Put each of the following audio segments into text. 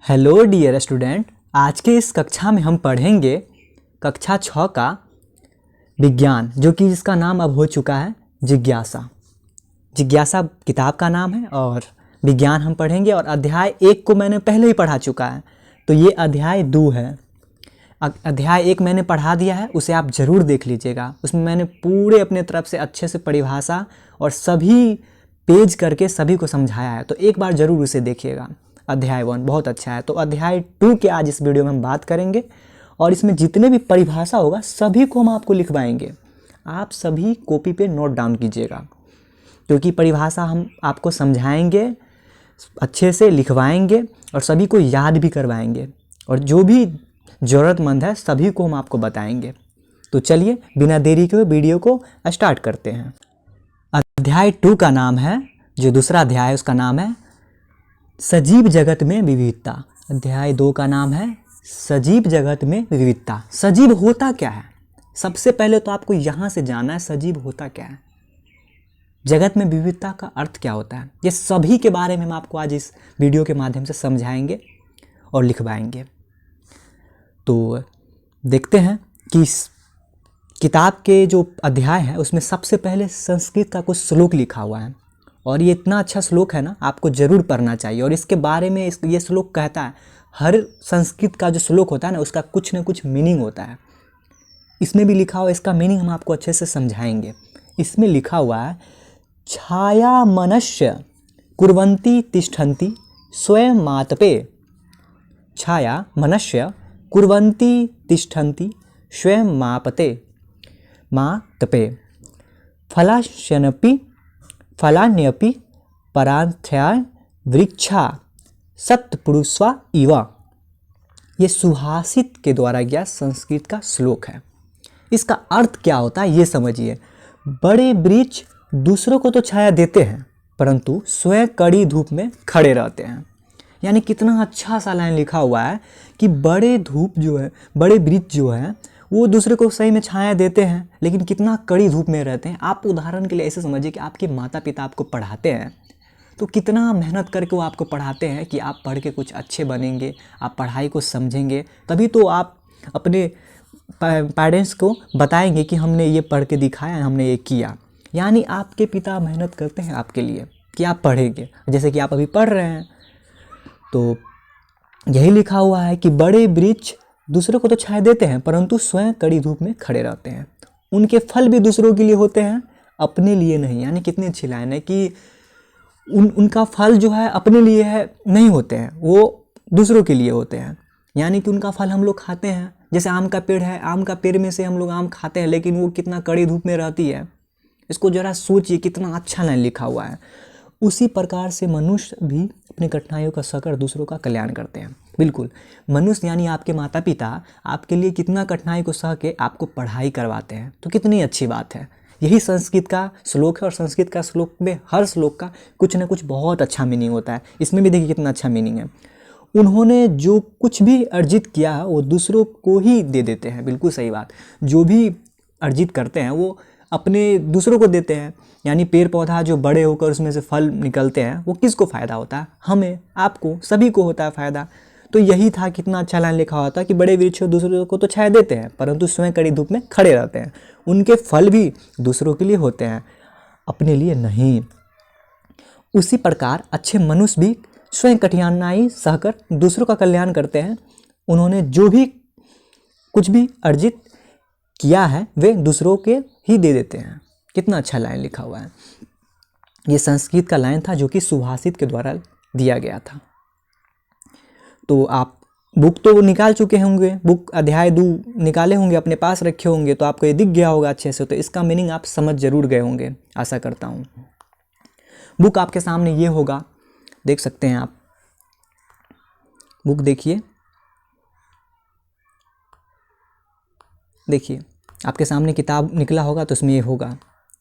Hello dear student, आज के इस कक्षा में हम पढ़ेंगे कक्षा 6 का विज्ञान, जो कि जिसका नाम अब हो चुका है जिज्ञासा। जिज्ञासा किताब का नाम है और विज्ञान हम पढ़ेंगे। और अध्याय 1 को मैंने पहले ही पढ़ा चुका है, तो ये अध्याय 2 है। अध्याय 1 मैंने पढ़ा दिया है, उसे आप ज़रूर देख लीजिएगा। उसमें मैंने पूरे अपने तरफ से अच्छे से परिभाषा और सभी पेज करके सभी को समझाया है, तो एक बार ज़रूर उसे देखिएगा। अध्याय 1 बहुत अच्छा है। तो अध्याय 2 के आज इस वीडियो में हम बात करेंगे और इसमें जितने भी परिभाषा होगा सभी को हम आपको लिखवाएंगे। आप सभी कॉपी पे नोट डाउन कीजिएगा, क्योंकि परिभाषा हम आपको समझाएंगे, अच्छे से लिखवाएंगे और सभी को याद भी करवाएंगे, और जो भी ज़रूरतमंद है सभी को हम आपको बताएंगे। तो चलिए बिना देरी के वीडियो को स्टार्ट करते हैं। अध्याय 2 का नाम है, जो दूसरा अध्याय है उसका नाम है सजीव जगत में विविधता। अध्याय 2 का नाम है सजीव जगत में विविधता। सजीव होता क्या है? सबसे पहले तो आपको यहाँ से जानना है सजीव होता क्या है, जगत में विविधता का अर्थ क्या होता है। ये सभी के बारे में हम आपको आज इस वीडियो के माध्यम से समझाएंगे और लिखवाएंगे। तो देखते हैं कि इस किताब के जो अध्याय है उसमें सबसे पहले संस्कृत का कुछ श्लोक लिखा हुआ है, और ये इतना अच्छा श्लोक है ना, आपको ज़रूर पढ़ना चाहिए। और इसके बारे में ये श्लोक कहता है, हर संस्कृत का जो श्लोक होता है ना उसका कुछ न कुछ मीनिंग होता है। इसमें भी लिखा हुआ, इसका मीनिंग हम आपको अच्छे से समझाएंगे। इसमें लिखा हुआ है, छाया मनस्य कुर्वन्ति तिष्ठन्ति स्वयं मातपे। छाया मनस्य कुर्वन्ति तिष्ठन्ति स्वयं मातपे फलान्यपि परांथ्याय वृक्षा सत्पुरुषवा इव। ये सुहासित के द्वारा गया संस्कृत का श्लोक है। इसका अर्थ क्या होता है ये समझिए। बड़े वृक्ष दूसरों को तो छाया देते हैं, परंतु स्वयं कड़ी धूप में खड़े रहते हैं। यानी कितना अच्छा सा लाइन लिखा हुआ है कि बड़े वृक्ष जो है वो दूसरे को सही में छाया देते हैं, लेकिन कितना कड़ी धूप में रहते हैं। आप उदाहरण के लिए ऐसे समझिए कि आपके माता पिता आपको पढ़ाते हैं, तो कितना मेहनत करके वो आपको पढ़ाते हैं कि आप पढ़ के कुछ अच्छे बनेंगे, आप पढ़ाई को समझेंगे, तभी तो आप अपने पेरेंट्स को बताएंगे कि हमने ये पढ़ के दिखाया, हमने ये किया। यानी आपके पिता मेहनत करते हैं आपके लिए कि आप पढ़ेंगे, जैसे कि आप अभी पढ़ रहे हैं। तो यही लिखा हुआ है कि बड़े वृक्ष दूसरों को तो छाया देते हैं, परंतु स्वयं कड़ी धूप में खड़े रहते हैं। उनके फल भी दूसरों के लिए होते हैं, अपने लिए नहीं। यानी कितनी अच्छी लाइन है कि उनका फल जो है अपने लिए है नहीं होते हैं, वो दूसरों के लिए होते हैं। यानी कि उनका फल हम लोग खाते हैं, जैसे आम का पेड़ है, आम का पेड़ में से हम लोग आम खाते हैं, लेकिन वो कितना कड़ी धूप में रहती है। इसको ज़रा सोचिए, कितना अच्छा लाइन लिखा हुआ है। उसी प्रकार से मनुष्य भी अपनी कठिनाइयों का सहकर दूसरों का कल्याण करते हैं। बिल्कुल, मनुष्य यानी आपके माता पिता आपके लिए कितना कठिनाई को सह के आपको पढ़ाई करवाते हैं, तो कितनी अच्छी बात है। यही संस्कृत का श्लोक है, और संस्कृत का श्लोक में हर श्लोक का कुछ ना कुछ बहुत अच्छा मीनिंग होता है। इसमें भी देखिए कितना अच्छा मीनिंग है। उन्होंने जो कुछ भी अर्जित किया है वो दूसरों को ही दे देते हैं। बिल्कुल सही बात। जो भी अर्जित करते हैं वो अपने दूसरों को देते हैं। यानी पेड़ पौधा जो बड़े होकर उसमें से फल निकलते हैं, वो किसको फ़ायदा होता है? हमें, आपको, सभी को होता है फ़ायदा। तो यही था, कितना अच्छा लाइन लिखा हुआ था कि बड़े वृक्ष दूसरों को तो छाया देते हैं, परंतु स्वयं कड़ी धूप में खड़े रहते हैं। उनके फल भी दूसरों के लिए होते हैं, अपने लिए नहीं। उसी प्रकार अच्छे मनुष्य भी स्वयं कठिनाई सहकर दूसरों का कल्याण करते हैं। उन्होंने जो भी कुछ भी अर्जित किया है वे दूसरों के ही दे देते हैं। कितना अच्छा लाइन लिखा हुआ है। ये संस्कृत का लाइन था जो कि सुभाषित के द्वारा दिया गया था। तो आप बुक तो निकाल चुके होंगे, बुक अध्याय 2 निकाले होंगे, अपने पास रखे होंगे, तो आपको ये दिख गया होगा अच्छे से। तो इसका मीनिंग आप समझ जरूर गए होंगे, आशा करता हूँ। बुक आपके सामने ये होगा, देख सकते हैं आप। बुक देखिए आपके सामने किताब निकला होगा, तो उसमें ये होगा।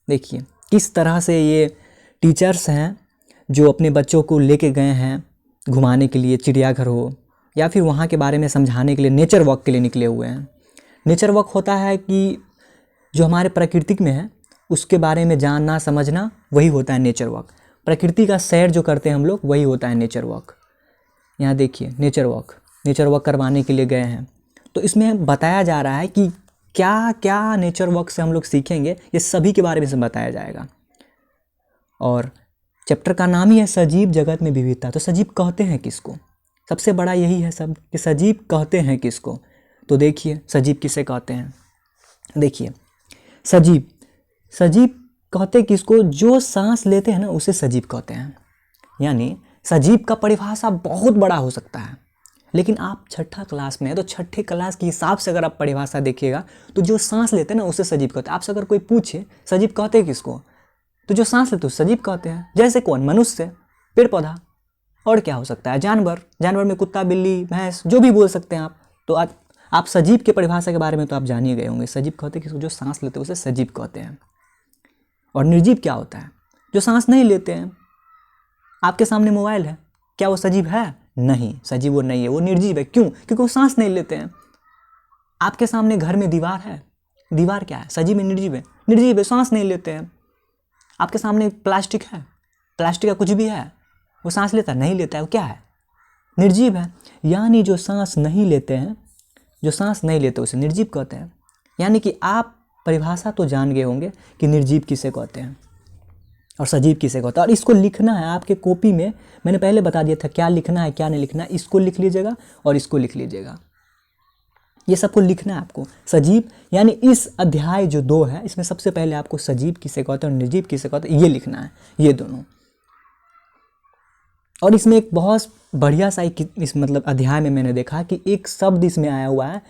देखिए किस तरह से ये टीचर्स हैं जो अपने बच्चों को लेके गए हैं घुमाने के लिए, चिड़ियाघर हो या फिर वहाँ के बारे में समझाने के लिए नेचर वॉक के लिए निकले हुए हैं। नेचर वॉक होता है कि जो हमारे प्राकृतिक में है उसके बारे में जानना समझना, वही होता है नेचर वॉक। प्रकृति का सैर जो करते हैं हम लोग, वही होता है नेचर वॉक। यहाँ देखिए नेचर वॉक करवाने के लिए गए हैं। तो इसमें बताया जा रहा है कि क्या क्या नेचर वॉक से हम लोग सीखेंगे, ये सभी के बारे में इसमें बताया जाएगा। और चैप्टर का नाम ही है सजीव जगत में विविधता। तो सजीव कहते हैं किसको, सबसे बड़ा यही है सब कि सजीव कहते हैं किसको। तो देखिए सजीव किसे कहते हैं। देखिए सजीव कहते किसको, जो सांस लेते हैं ना उसे सजीव कहते हैं। यानी सजीव का परिभाषा बहुत बड़ा हो सकता है, लेकिन आप छठा क्लास में है तो छठे क्लास के हिसाब से अगर आप परिभाषा देखिएगा तो जो सांस लेते हैं ना उसे सजीव कहते हैं। आपसे अगर कोई पूछे सजीव कहते हैं किसको, तो जो सांस लेते हैं सजीव कहते हैं। जैसे कौन, मनुष्य, पेड़ पौधा, और क्या हो सकता है, जानवर में कुत्ता, बिल्ली, भैंस, जो भी बोल सकते हैं आप। तो आप सजीव के परिभाषा के बारे में तो आप जान ही गए होंगे। सजीव कहते हैं किसको, जो सांस लेते हैं उसे सजीव कहते हैं। और निर्जीव क्या होता है, जो सांस नहीं लेते हैं। आपके सामने मोबाइल है, क्या वो सजीव है? नहीं, सजीव वो नहीं है, वो निर्जीव है। क्यों? क्योंकि वो सांस नहीं लेते हैं। आपके सामने घर में दीवार है, दीवार क्या है, सजीव है निर्जीव है? निर्जीव है, सांस नहीं लेते हैं। आपके सामने प्लास्टिक है, प्लास्टिक का कुछ भी है, वो सांस लेता है? नहीं लेता है, वो क्या है? निर्जीव है। यानी जो सांस नहीं लेते हैं, जो सांस नहीं लेते उसे निर्जीव कहते हैं। यानी कि आप परिभाषा तो जान गए होंगे कि निर्जीव किसे कहते हैं और सजीव किसे कहते हैं। और इसको लिखना है आपके कॉपी में, मैंने पहले बता दिया था क्या लिखना है क्या नहीं लिखना है। इसको लिख लीजिएगा और इसको लिख लीजिएगा, ये सबको लिखना है आपको। सजीव यानी इस अध्याय जो 2 है इसमें सबसे पहले आपको सजीव किसे कहते हैं और निर्जीव किसे कहते हैं ये लिखना है, ये दोनों। और इसमें एक बहुत बढ़िया सा इस मतलब अध्याय में मैंने देखा कि एक शब्द इसमें आया हुआ है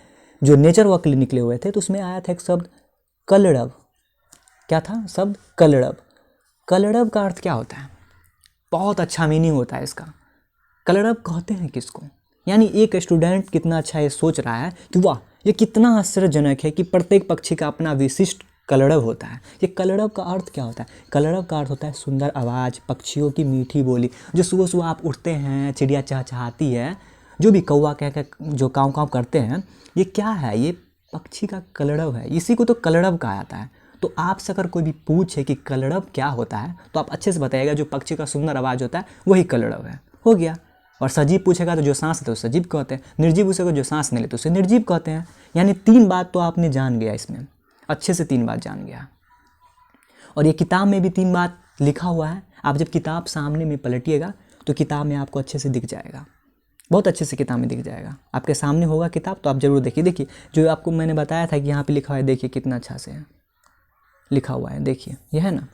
जो नेचर वॉक के लिए निकले हुए थे। तो उसमें आया था एक शब्द कलरव। क्या था शब्द? कलरव। कलरव का अर्थ क्या होता है? बहुत अच्छा मीनिंग होता है इसका। कलरव कहते हैं किसको? यानी एक स्टूडेंट कितना अच्छा ये सोच रहा है कि वाह ये कितना आश्चर्यजनक है कि प्रत्येक पक्षी का अपना विशिष्ट कलरव होता है। ये कलरव का अर्थ क्या होता है? कलरव का अर्थ होता है सुंदर आवाज़, पक्षियों की मीठी बोली। जो सुबह सुबह आप उठते हैं, चिड़िया चहचहाती है, जो भी कौवा कह के जो काँव काँव करते हैं, ये क्या है? ये पक्षी का कलरव है। इसी को तो कलरव कहा जाता है। तो आपसे अगर कोई भी पूछे कि कलरव क्या होता है तो आप अच्छे से बताइएगा जो पक्षी का सुंदर आवाज़ होता है वही कलरव है। हो गया। और सजीव पूछेगा तो जो सांस लेते हैं उसे सजीव कहते हैं। निर्जीव पूछेगा जो सांस नहीं लेते उसे निर्जीव कहते हैं। यानी 3 बात तो आपने जान गया, इसमें अच्छे से 3 बात जान गया। और ये किताब में भी 3 बात लिखा हुआ है। आप जब किताब सामने में पलटिएगा तो किताब में आपको अच्छे से दिख जाएगा, बहुत अच्छे से किताब में दिख जाएगा। आपके सामने होगा किताब तो आप जरूर देखिए। देखिए जो आपको मैंने बताया था कि यहाँ पे लिखा हुआ है, देखिए कितना अच्छा से है लिखा हुआ है। देखिए ये है ना,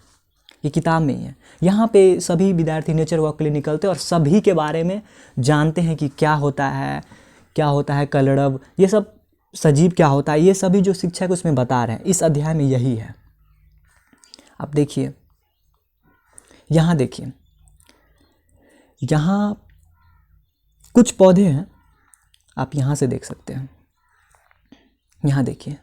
ये किताब में ही है। यहाँ पे सभी विद्यार्थी नेचर वॉक के लिए निकलते हैं और सभी के बारे में जानते हैं कि क्या होता है कलरव, ये सब सजीव क्या होता है, ये सभी जो शिक्षक उसमें बता रहे हैं इस अध्याय में यही है। आप देखिए यहाँ, देखिए यहाँ कुछ पौधे हैं, आप यहाँ से देख सकते हैं। यहाँ देखिए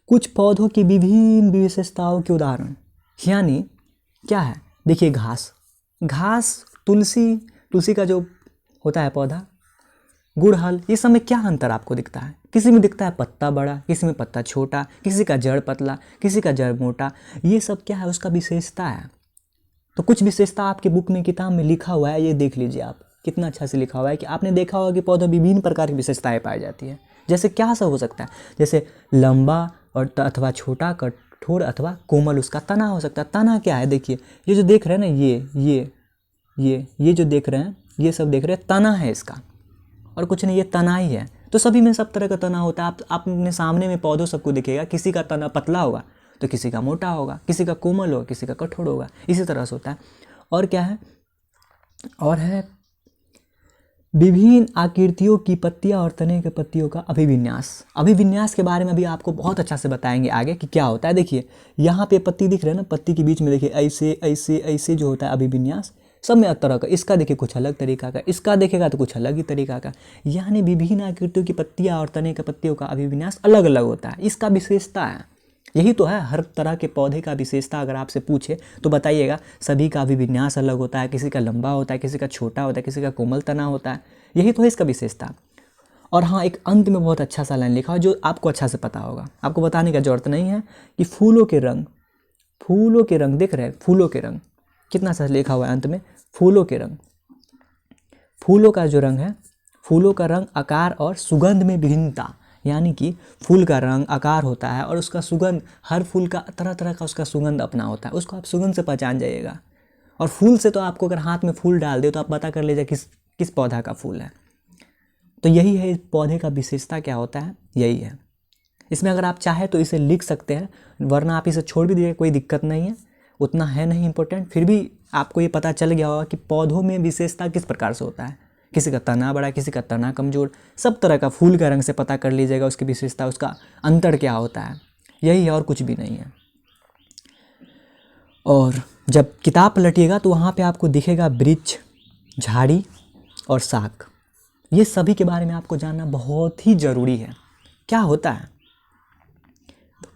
कुछ पौधों की विभिन्न विशेषताओं के उदाहरण। यानी क्या है? देखिए घास, तुलसी का जो होता है पौधा, गुड़हल, ये सब में क्या अंतर आपको दिखता है? किसी में दिखता है पत्ता बड़ा, किसी में पत्ता छोटा, किसी का जड़ पतला, किसी का जड़ मोटा। ये सब क्या है? उसका विशेषता है। तो कुछ विशेषता आपके बुक में किताब में लिखा हुआ है, ये देख लीजिए आप, कितना अच्छा से लिखा हुआ है कि आपने देखा होगा कि पौधों विभिन्न प्रकार की विशेषताएं पाई जाती है। जैसे क्या सब हो सकता है? जैसे लंबा और अथवा छोटा, कठोर अथवा कोमल उसका तना हो सकता है। तना क्या है? देखिए ये जो देख रहे हैं ना, ये जो देख रहे हैं, ये सब देख रहे हैं, तना है इसका, और कुछ नहीं, ये तना ही है। तो सभी में सब तरह का तना होता है। आप अपने सामने में पौधों सबको दिखेगा, किसी का तना पतला होगा तो किसी का मोटा होगा, किसी का कोमल होगा, किसी का कठोर होगा, इसी तरह से होता है। और क्या है? और है विभिन्न आकृतियों की पत्तियां और तने के पत्तियों का अभिविन्यास के बारे में भी आपको बहुत अच्छा से बताएंगे आगे कि क्या होता है। देखिए यहाँ पे पत्ती दिख रहे हैं ना, पत्ती के बीच में देखिए ऐसे जो होता है अभिविन्यास, सब में तरह का। इसका देखिए कुछ अलग तरीका का, इसका देखेगा तो कुछ अलग ही तरीका का। यानी विभिन्न आकृतियों की पत्तियां और तने के पत्तियों का अभिविन्यास अलग अलग होता है, इसका विशेषता है। यही तो है हर तरह के पौधे का विशेषता। अगर आपसे पूछे तो बताइएगा, सभी का अभिविन्यास अलग होता है, किसी का लंबा होता है, किसी का छोटा होता है, किसी का कोमल तना होता है। यही तो है इसका विशेषता। और हाँ, एक अंत में बहुत अच्छा सा लाइन लिखा है जो आपको अच्छा से पता होगा, आपको बताने का जरूरत नहीं है कि फूलों के रंग देख रहे हैं, फूलों के रंग कितना सा लिखा हुआ है अंत में, फूलों के रंग। फूलों का जो रंग है, फूलों का रंग, आकार और सुगंध में भिन्नता, यानी कि फूल का रंग, आकार होता है और उसका सुगंध, हर फूल का तरह तरह का उसका सुगंध अपना होता है, उसको आप सुगंध से पहचान जाइएगा। और फूल से तो आपको अगर हाथ में फूल डाल दे तो आप पता कर लीजिए किस पौधा का फूल है। तो यही है इस पौधे का विशेषता क्या होता है, यही है। इसमें अगर आप चाहे तो इसे लिख सकते हैं, वरना आप इसे छोड़ भी दीजिए, कोई दिक्कत नहीं है, उतना है नहीं इम्पोर्टेंट। फिर भी आपको ये पता चल गया होगा कि पौधों में विशेषता किस प्रकार से होता है, किसी का तना बड़ा, किसी का तना कमज़ोर, सब तरह का फूल का रंग से पता कर लीजिएगा उसकी विशेषता, उसका अंतर क्या होता है, यही है और कुछ भी नहीं है। और जब किताब पलटिएगा तो वहाँ पे आपको दिखेगा वृक्ष, झाड़ी और शाख। ये सभी के बारे में आपको जानना बहुत ही ज़रूरी है। क्या होता है,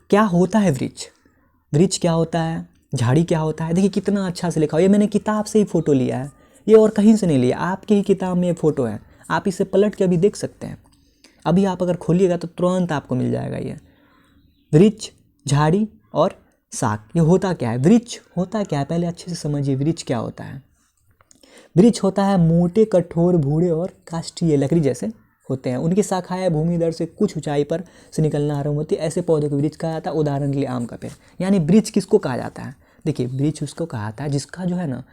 क्या होता है वृक्ष, वृक्ष क्या होता है, झाड़ी क्या होता है। देखिए कितना अच्छा से लिखा हो, ये मैंने किताब से ही फ़ोटो लिया है, ये और कहीं से नहीं लिया, आपकी ही किताब में ये फ़ोटो है। आप इसे पलट के अभी देख सकते हैं, अभी आप अगर खोलिएगा तो तुरंत आपको मिल जाएगा ये वृक्ष, झाड़ी और शाख। ये होता क्या है, वृक्ष होता क्या है, पहले अच्छे से समझिए वृक्ष क्या होता है। वृक्ष होता है मोटे, कठोर, भूरे और काष्ठीय लकड़ी जैसे होते हैं। उनकी शाखाएं भूमि दर से कुछ ऊंचाई पर से निकलना आरंभ होती है, ऐसे पौधों को वृक्ष कहा जाता है। उदाहरण के लिए आम का पेड़। यानी वृक्ष किसको कहा जाता है, देखिए वृक्ष उसको कहा जाता है जिसका जो है ना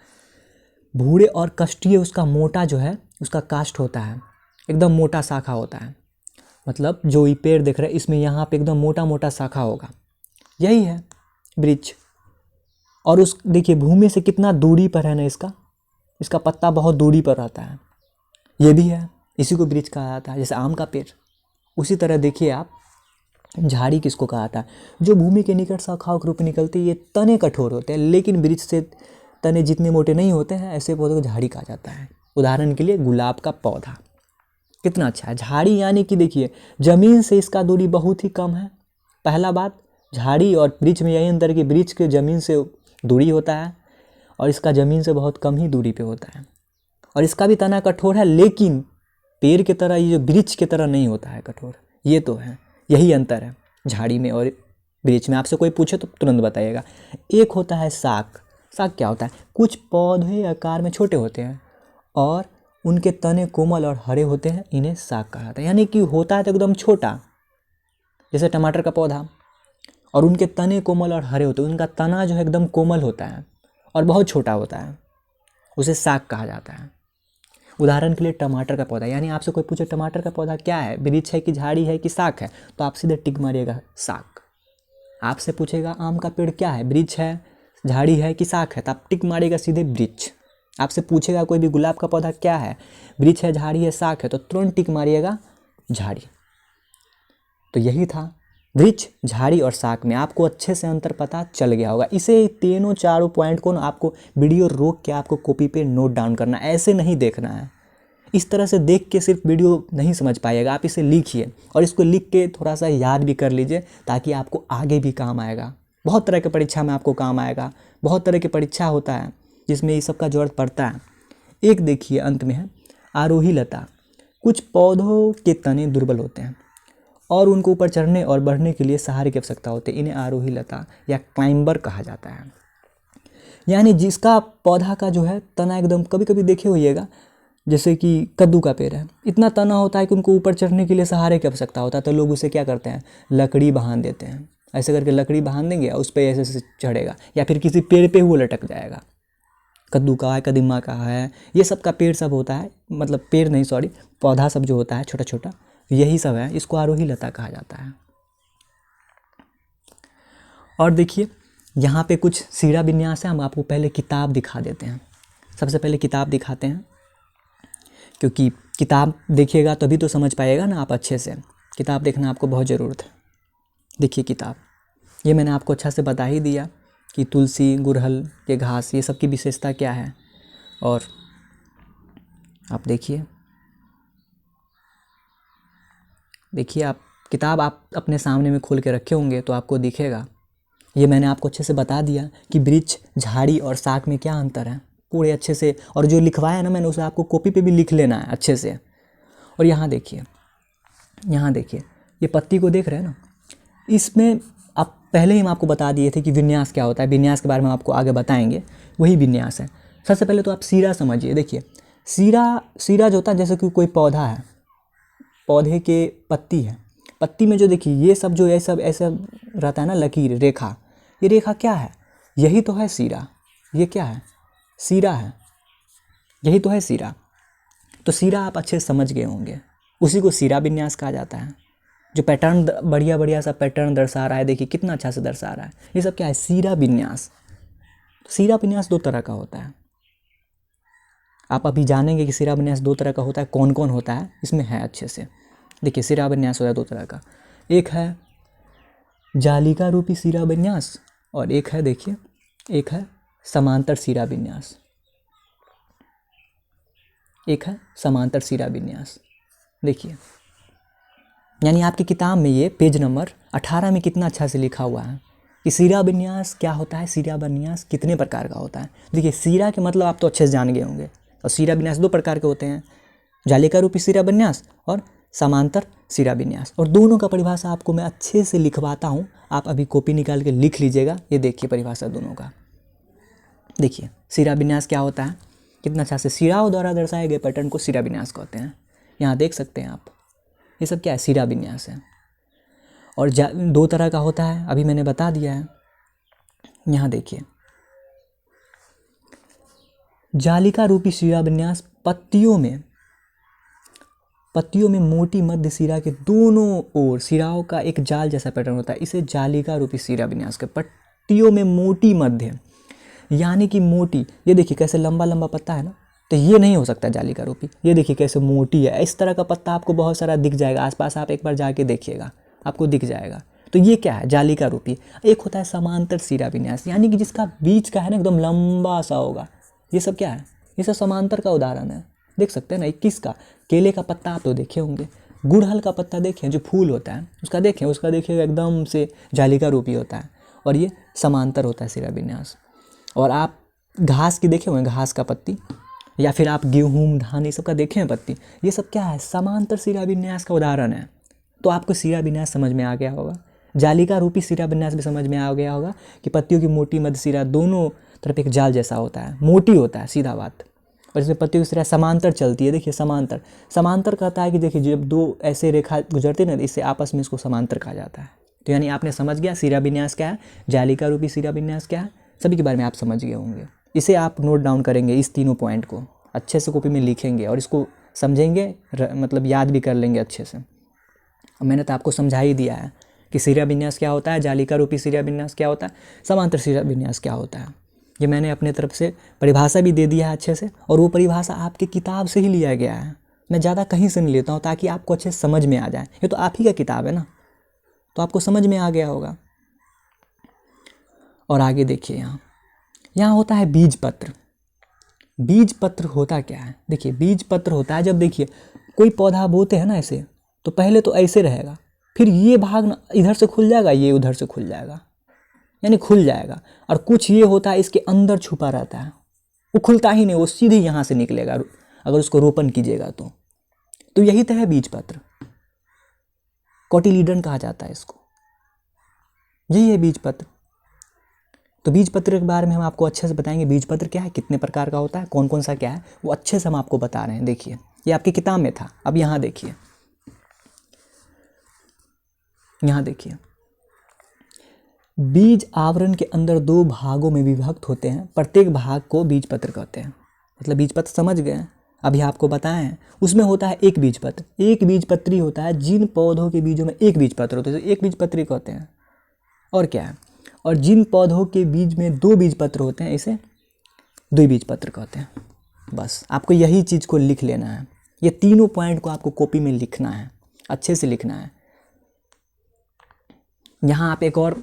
भूरे और काष्ठीय, उसका मोटा जो है उसका काष्ठ होता है, एकदम मोटा शाखा होता है। मतलब जो ये पेड़ देख रहे हैं इसमें यहाँ पे एकदम मोटा मोटा शाखा होगा, यही है वृक्ष। और उस देखिए भूमि से कितना दूरी पर है ना, इसका पत्ता बहुत दूरी पर रहता है, ये भी है, इसी को वृक्ष कहा जाता है, जैसे आम का पेड़। उसी तरह देखिए आप झाड़ी किसको कहा जाता है, जो भूमि के निकट शाखाओं के रूप में निकलती है। ये तने कठोर होते हैं लेकिन वृक्ष से तने जितने मोटे नहीं होते हैं, ऐसे पौधों को झाड़ी कहा जाता है। उदाहरण के लिए गुलाब का पौधा कितना अच्छा है। झाड़ी यानी कि देखिए जमीन से इसका दूरी बहुत ही कम है। पहला बात, झाड़ी और वृक्ष में यही अंतर कि वृक्ष के ज़मीन से दूरी होता है और इसका ज़मीन से बहुत कम ही दूरी पे होता है। और इसका भी तना कठोर है, लेकिन पेड़ की तरह, ये जो वृक्ष की तरह नहीं होता है कठोर। ये तो है, यही अंतर है झाड़ी में और वृक्ष में। आपसे कोई पूछे तो तुरंत बताइएगा। एक होता है शाख। शाख क्या होता है, कुछ पौधे आकार में छोटे होते हैं और उनके तने कोमल और हरे होते हैं, इन्हें शाख कहा जाता है। यानी कि होता है तो एकदम छोटा, जैसे टमाटर का पौधा, और उनके तने कोमल और हरे होते हैं। उनका तना जो है एकदम कोमल होता है और बहुत छोटा होता है, उसे शाख कहा जाता है। उदाहरण के लिए टमाटर का पौधा। यानी आपसे कोई पूछे टमाटर का पौधा क्या है, वृक्ष है कि झाड़ी है कि शाख है, तो आप सीधे टिक मारिएगा शाख। आपसे पूछेगा आम का पेड़ क्या है, वृक्ष है, झाड़ी है कि शाख है, तो आप टिक मारिएगा सीधे वृक्ष। आपसे पूछेगा कोई भी गुलाब का पौधा क्या है, वृक्ष है, झाड़ी है, शाख है, तो तुरंत टिक मारिएगा झाड़ी। तो यही था वृक्ष, झाड़ी और शाख में आपको अच्छे से अंतर पता चल गया होगा। इसे तीनों चारों पॉइंट को आपको वीडियो रोक के आपको कॉपी पे नोट डाउन करना, ऐसे नहीं देखना है। इस तरह से देख के सिर्फ वीडियो नहीं समझ पाइएगा, आप इसे लिखिए और इसको लिख के थोड़ा सा याद भी कर लीजिए, ताकि आपको आगे भी काम आएगा। बहुत तरह की परीक्षा में आपको काम आएगा, बहुत तरह की परीक्षा होता है जिसमें ये सब का जरूरत पड़ता है। एक देखिए अंत में है आरोही लता। कुछ पौधों के तने दुर्बल होते हैं और उनको ऊपर चढ़ने और बढ़ने के लिए सहारे की आवश्यकता होती है, इन्हें आरोही लता या क्लाइंबर कहा जाता है। यानी जिसका पौधा का जो है तना एकदम, कभी कभी देखे होइएगा जैसे कि कद्दू का पेड़ है, इतना तना होता है कि उनको ऊपर चढ़ने के लिए सहारे की आवश्यकता होता है, तो लोग उसे क्या करते हैं, लकड़ी बांध देते हैं। ऐसे करके लकड़ी बांध देंगे और उस पर ऐसे ऐसे चढ़ेगा, या फिर किसी पेड़ पे वो लटक जाएगा। कद्दू का है, कदीमा का है, ये सब का पेड़ सब होता है, मतलब पेड़ नहीं सॉरी, पौधा सब जो होता है छोटा छोटा, यही सब है, इसको आरोही लता कहा जाता है। और देखिए यहाँ पे कुछ सीढ़ा विन्यास है, हम आपको पहले किताब दिखा देते हैं। सबसे पहले किताब दिखाते हैं, क्योंकि किताब देखिएगा तभी तो समझ पाइएगा ना आप अच्छे से। किताब देखना आपको बहुत ज़रूरत है। देखिए किताब, ये मैंने आपको अच्छा से बता ही दिया कि तुलसी, गुड़हल के घास, ये सब की विशेषता क्या है। और आप देखिए आप किताब आप अपने सामने में खोल के रखे होंगे तो आपको दिखेगा। ये मैंने आपको अच्छे से बता दिया कि वृक्ष, झाड़ी और शाख में क्या अंतर है पूरे अच्छे से। और जो लिखवाया ना मैंने, उसे आपको कॉपी पे भी लिख लेना है अच्छे से। और यहाँ देखिए ये पत्ती को देख रहे हैं ना, इसमें आप पहले ही हम आपको बता दिए थे कि विन्यास क्या होता है। विन्यास के बारे में आपको आगे बताएंगे, वही विन्यास है। सबसे पहले तो आप सीढ़ा समझिए। देखिए सीरा, सीरा जो होता है जैसे कि कोई पौधा है, पौधे के पत्ती है, पत्ती में जो देखिए ये सब जो है सब ऐसा रहता है ना, लकीर, रेखा, ये रेखा क्या है? यही तो है सीरा। ये क्या है? सीरा है, यही तो है सीरा। तो सीरा आप अच्छे से समझ गए होंगे, उसी को सीरा विन्यास कहा जाता है। जो पैटर्न बढ़िया बढ़िया सा पैटर्न दर्शा रहा है, देखिए कितना अच्छा से दर्शा रहा है, ये सब क्या है? सीरा विन्यास। तो सीरा विन्यास 2 तरह का होता है। आप अभी जानेंगे कि सीरा विन्यास 2 तरह का होता है, कौन कौन होता है इसमें है अच्छे से। देखिए सीरा विन्यास होता है 2 तरह का, एक है जालिका रूपी सीरा विन्यास और एक है, देखिए, एक है समांतर सीरा विन्यास, एक है समांतर सीरा विन्यास। देखिए, यानी आपकी किताब में ये पेज नंबर 18 में कितना अच्छा से लिखा हुआ है कि सीरा विन्यास क्या होता है, सीरा विन्यास कितने प्रकार का होता है। देखिए सीरा के मतलब आप तो अच्छे से जान गए होंगे, और सीरा विन्यास 2 प्रकार के होते हैं, जालिका रूपी सीरा विन्यास और समांतर सीरा विन्यास। और दोनों का परिभाषा आपको मैं अच्छे से लिखवाता हूँ, आप अभी कॉपी निकाल के लिख लीजिएगा। ये देखिए परिभाषा दोनों का। देखिए सीरा विन्यास क्या होता है, कितना अच्छा से सीराओं द्वारा दर्शाए गए पैटर्न को सीरा विन्यास कहते हैं। यहाँ देख सकते हैं आप, ये सब क्या है? सीरा विन्यास है। और 2 तरह का होता है, अभी मैंने बता दिया है। यहाँ देखिए, जालिका रूपी सीरा विन्यास पत्तियों में मोटी मध्य सिरा के दोनों ओर सिराओं का एक जाल जैसा पैटर्न होता है, इसे जालिका रूपी सीरा विन्यास के। पत्तियों में मोटी मध्य, यानी कि मोटी, ये देखिए कैसे लंबा लंबा पत्ता है ना, तो ये नहीं हो सकता जालिका रूपी। ये देखिए कैसे मोटी है, इस तरह का पत्ता आपको बहुत सारा दिख जाएगा आसपास, आप एक बार जाके देखिएगा, आपको दिख जाएगा। तो ये क्या है? जालिका रूपी। एक होता है समांतर सीरा विन्यास, यानी कि जिसका बीच का है ना एकदम लंबा सा होगा। ये सब क्या है? ये सब समांतर का उदाहरण है। देख सकते हैं ना, 21 का केले का पत्ता आप तो देखे होंगे, गुड़हल का पत्ता देखें जो फूल होता है उसका देखें, उसका देखिएगा एकदम से जालिका रूपी होता है, और ये समांतर होता है सीरा विन्यास। और आप घास की देखे हुए, घास का पत्ती, या फिर आप गेहूँ धान ये सब का देखें पत्ती, ये सब क्या है? समांतर सीरा विन्यास का उदाहरण है। तो आपको सीरा विन्यास समझ में आ गया होगा, जालिका रूपी सीरा विन्यास भी समझ में आ गया होगा कि पत्तियों की मोटी मध्य सिरा दोनों तरफ एक जाल जैसा होता है, मोटी होता है, सीधा बात। और इसमें पत्तियों की सिरा समांतर चलती है। देखिए समांतर, समांतर कहता है कि देखिए जब 2 ऐसे रेखा गुजरते हैं ना, इससे आपस में इसको समांतर कहा जाता है। तो यानी आपने समझ गया सीरा विन्यास क्या है, जालिका रूपी सीरा विन्यास क्या है, सभी के बारे में आप समझ गए होंगे। इसे आप नोट डाउन करेंगे, इस तीनों पॉइंट को अच्छे से कॉपी में लिखेंगे और इसको समझेंगे, मतलब याद भी कर लेंगे अच्छे से। मैंने तो आपको समझा ही दिया है कि सीरा विन्यास क्या होता है, जालिका रूपी सीरा विन्यास क्या होता है, समांतर सीरा विन्यास क्या होता है। ये मैंने अपने तरफ से परिभाषा भी दे दिया है अच्छे से, और वो परिभाषा आपकी किताब से ही लिया गया है। मैं ज़्यादा कहीं से नहीं लेता हूँ, ताकि आपको अच्छे से समझ में आ जाए। ये तो आप ही का किताब है ना, तो आपको समझ में आ गया होगा। और आगे देखिए, यहाँ होता है बीज पत्र। बीज पत्र होता क्या है? देखिए बीज पत्र होता है जब देखिए कोई पौधा बोते हैं ना ऐसे, तो पहले तो ऐसे रहेगा, फिर ये भाग ना इधर से खुल जाएगा, ये उधर से खुल जाएगा, यानी खुल जाएगा। और कुछ ये होता है इसके अंदर छुपा रहता है, वो खुलता ही नहीं, वो सीधे यहाँ से निकलेगा अगर उसको रोपण कीजिएगा तो यही तो है बीज पत्र। कोटिलीडन कहा जाता है इसको, यही है बीज पत्र। तो बीज पत्र के बारे में हम आपको अच्छे से बताएंगे, बीज पत्र क्या है, कितने प्रकार का होता है, कौन कौन सा क्या है, वो अच्छे से हम आपको बता रहे हैं। देखिए ये आपकी किताब में था, अब यहाँ देखिए, यहाँ देखिए, बीज आवरण के अंदर 2 भागों में विभक्त होते हैं, प्रत्येक भाग को बीज पत्र कहते हैं। मतलब बीज पत्र समझ गए, अभी आपको बताए हैं। उसमें होता है एक बीज पत्र, एक बीज पत्री होता है जिन पौधों के बीजों में एक बीज पत्र होते हैं, एक बीज पत्री कहते हैं। और क्या है? और जिन पौधों के बीज में 2 बीज पत्र होते हैं, इसे द्विबीजपत्र कहते हैं। बस आपको यही चीज़ को लिख लेना है, ये तीनों पॉइंट को आपको कॉपी में लिखना है, अच्छे से लिखना है। यहाँ आप एक और